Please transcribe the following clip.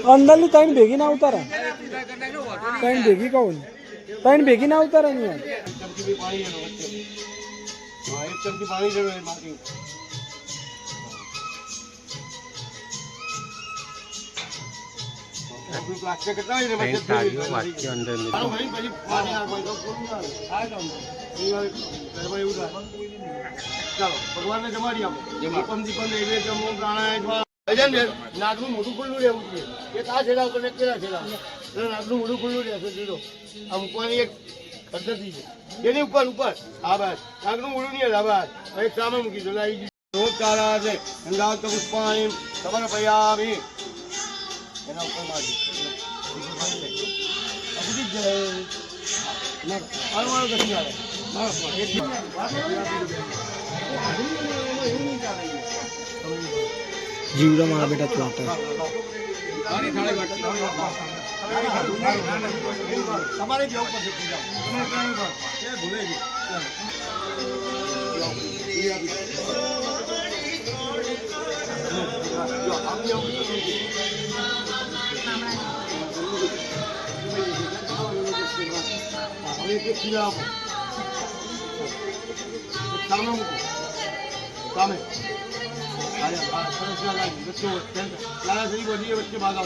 अंदरली तैन भेगी ना उतारा तैन भेगी कौन तैन भेगी ना उतारा नहीं यार एक चमची पानी जरूर बाकी प्लास्टिक कितना है भाई अंदर में भाई भाई पानी आ भाई तो बोलूंगा आ जाओ ये भाई उधर चलो भगवान ने जमा दिया ये हुकम दीपन ने जमो प्राणायाम અજન નાગનું મોઢું ખુલ્લું રહેવું જોઈએ એક આ છેડા ઉપર એક પેલા છેડા નાગનું મોઢું ખુલ્લું રહેશે દીધો આ મૂકવાની એક પદ્ધતિ છે એની ઉપર ઉપર આ બસ નાગનું મોઢું નહીં આ બસ એક સામે મૂકી દો લાવી રોજ કાળા છે ગંગા તો પુષ્પાણી તમારે પૈયામી એના ઉપર મારી અબુજી જય ના આલવાળો કશું આવે जीवड़ा मारा बेटा प्लाटर તમારે જ ઉપર છે ભૂલેલી સામે लाला सही बड़ी बच्चे भागा